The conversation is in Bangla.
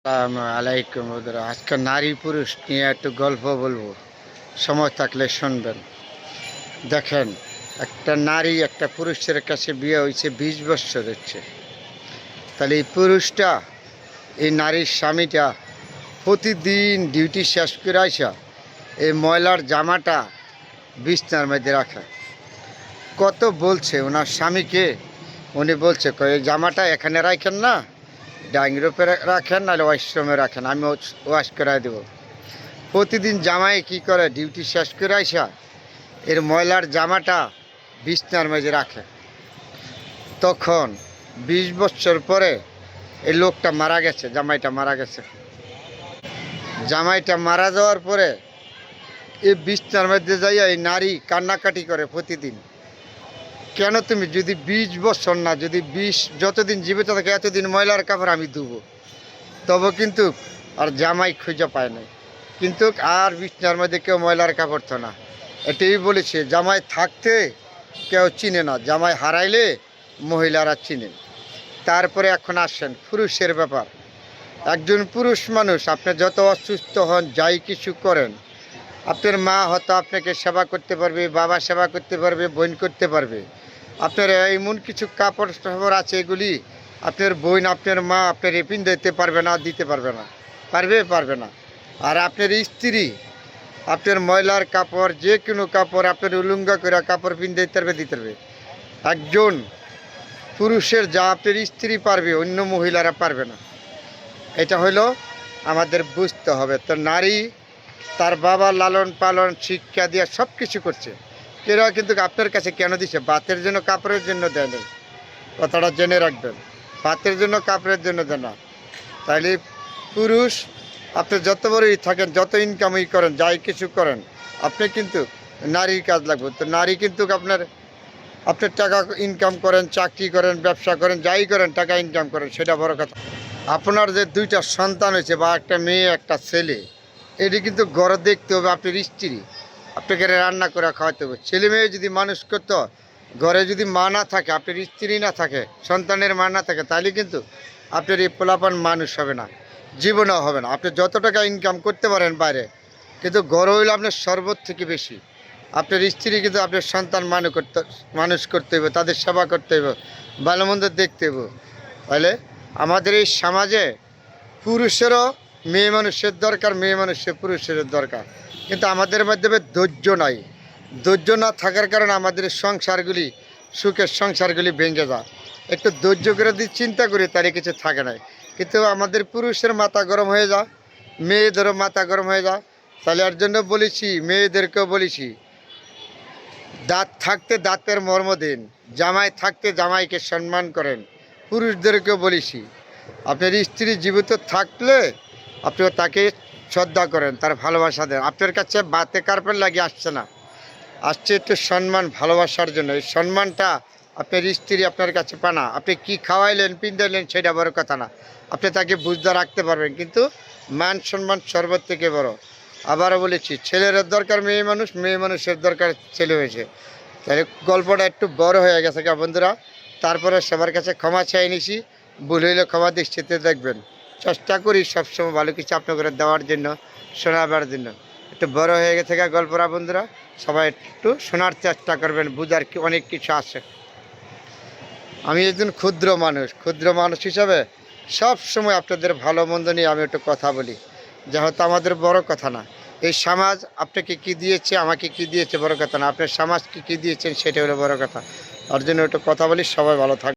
আসসালামু আলাইকুম বন্ধুরা। আজকে নারী পুরুষ নিয়ে একটু গল্প বলবো, সময় থাকলে শুনবেন। দেখেন, একটা নারী একটা পুরুষের কাছে বিয়ে হয়েছে 20 বছর হচ্ছে। তাহলে এই পুরুষটা, এই নারীর স্বামীটা প্রতিদিন ডিউটি শেষ করে আসা এই ময়লার জামাটা বিছনার মধ্যে রাখে। কত বলছে ওনার স্বামীকে, উনি বলছে এই জামাটা এখানে রাখেন না, ডাইনিং রুমে রাখেন, নাহলে ওয়াশরুমে রাখেন, আমি ওয়াশ করে দেবো। প্রতিদিন জামাই কি করে, ডিউটি শেষ করে আসা এর ময়লার জামাটা বিছনার মেঝে রাখে। তখন 20 বছর পরে এই লোকটা মারা গেছে, জামাইটা মারা গেছে। জামাইটা মারা যাওয়ার পরে এই বিছনার মধ্যে যাইয়া এই নারী কান্নাকাটি করে প্রতিদিন। কেন তুমি যদি 20 বছর না, যদি যতদিন জীবিত থাকে এতদিন ময়লার কাপড় আমি ধুবো, তবে কিন্তু আর জামাই খুঁজে পায় নাই। কিন্তু আর বিছনার মধ্যে কেউ ময়লার কাপড় তো না। এটাই বলেছে, জামাই থাকতে কেউ চিনে না, জামাই হারাইলে মহিলারা চিনেন। তারপরে এখন আসেন পুরুষের ব্যাপার। একজন পুরুষ মানুষ, আপনি যত অসুস্থ হন, যাই কিছু করেন, আপনার মা হয়তো আপনাকে সেবা করতে পারবে, বাবা সেবা করতে পারবে, বোন করতে পারবে। আপনার এমন কিছু কাপড় টাপড় আছে, এগুলি আপনার বোন, আপনার মা আপনার এপিন দিতে পারবে না, দিতে পারবে না, পারবে না। আর আপনার স্ত্রী আপনার ময়লার কাপড়, যে কোনো কাপড় আপনার উলুঙ্গা করে কাপড় দিতে পারবে। একজন পুরুষের যা আপনার স্ত্রী পারবে, অন্য মহিলারা পারবে না। এটা হলো আমাদের বুঝতে হবে। তো নারী তার বাবা লালন পালন শিক্ষা দিয়ে সব কিছু করছে, এরা কিন্তু আপনার কাছে কেন দিচ্ছে? বাতের জন্য, কাপড়ের জন্য দেয় নেই। কথাটা জেনে রাখবেন, বাতের জন্য কাপড়ের জন্য দেয় না। তাইলে পুরুষ, আপনি যত বড়ই থাকেন, যত ইনকামই করেন, যাই কিছু করেন, আপনি কিন্তু নারীর কাজ লাগবে। তো নারী কিন্তু আপনার টাকা ইনকাম করেন, চাকরি করেন, ব্যবসা করেন, যাই করেন, টাকা ইনকাম করেন, সেটা বড় কথা। আপনার যে 2টা সন্তান হয়েছে, বা একটা মেয়ে একটা ছেলে, এটি কিন্তু ঘরে দেখতে হবে আপনার স্ত্রী, আপনাকে রান্না করে খাওয়াতে হবে। ছেলে মেয়ে যদি মানুষ করতে, ঘরে যদি মা না থাকে, আপনার স্ত্রী না থাকে, সন্তানের মা না থাকে, তাহলে কিন্তু আপনার এই পোলাপান মানুষ হবে না, জীবনেও হবে না। আপনি যত টাকা ইনকাম করতে পারেন বাইরে, কিন্তু ঘর হইলে আপনার সর্বত থেকে বেশি আপনার স্ত্রী, কিন্তু আপনার সন্তান মানুষ করতে হবে, তাদের সেবা করতে হবে, ভালো মন্দ দেখতে হবে। তাহলে আমাদের এই সমাজে পুরুষেরও মেয়ে মানুষের দরকার, মেয়ে মানুষের পুরুষের দরকার, কিন্তু আমাদের মাধ্যমে ধৈর্য নাই। ধৈর্য না থাকার কারণে আমাদের সংসারগুলি, সুখের সংসারগুলি ভেঙে যায়। একটু ধৈর্য করে দিয়ে চিন্তা করি, তারই কিছু থাকে নাই। কিন্তু আমাদের পুরুষের মাথা গরম হয়ে যায়, মেয়েদেরও মাথা গরম হয়ে যায়। তাহলে এর জন্য বলেছি, মেয়েদেরকেও বলেছি, দাঁত থাকতে দাঁতের মর্ম দিন, জামাই থাকতে জামাইকে সম্মান করেন। পুরুষদেরকেও বলেছি, আপনার স্ত্রী জীবিত থাকলে আপনিও তাকে শ্রদ্ধা করেন, তার ভালোবাসা দেন। আপনার কাছে বাতে কার্পেট লাগিয়ে আসছে না, আসছে একটু সম্মান, ভালোবাসার জন্য। এই সম্মানটা আপনার স্ত্রী আপনার কাছে পানা। আপনি কি খাওয়াইলেন, পিন্দাইলেন, সেটা বড় কথা না, আপনি তাকে বুঝতে রাখতে পারবেন। কিন্তু মান সম্মান সর্বত থেকে বড়। আবারও বলেছি, ছেলের দরকার মেয়ে মানুষ, মেয়ে মানুষের দরকার ছেলে হয়েছে। তাহলে গল্পটা একটু বড় হয়ে গেছে বন্ধুরা। তারপরে সবার কাছে ক্ষমা চাই নিছি, ভুল হইলে ক্ষমা দৃষ্টিতে দেখবেন। চেষ্টা করি সবসময় ভালো কিছু আপনাদের দেওয়ার জন্য, শোনাবার জন্য। একটু বড় হয়ে গেছে গল্পরা বন্ধুরা, সবাই একটু শোনার চেষ্টা করবেন, বুঝার অনেক কিছু আছে। আমি একজন ক্ষুদ্র মানুষ হিসাবে সব সময় আপনাদের ভালো মন্দ নিয়ে আমি একটু কথা বলি, যা হয়তো আমাদের বড় কথা না। এই সমাজ আপনাকে কি দিয়েছে, আমাকে কি দিয়েছে বড় কথা না, আপনার সমাজকে কি দিয়েছেন সেটা হলো বড় কথা। তার জন্য একটু কথা বলি। সবাই ভালো থাকবে।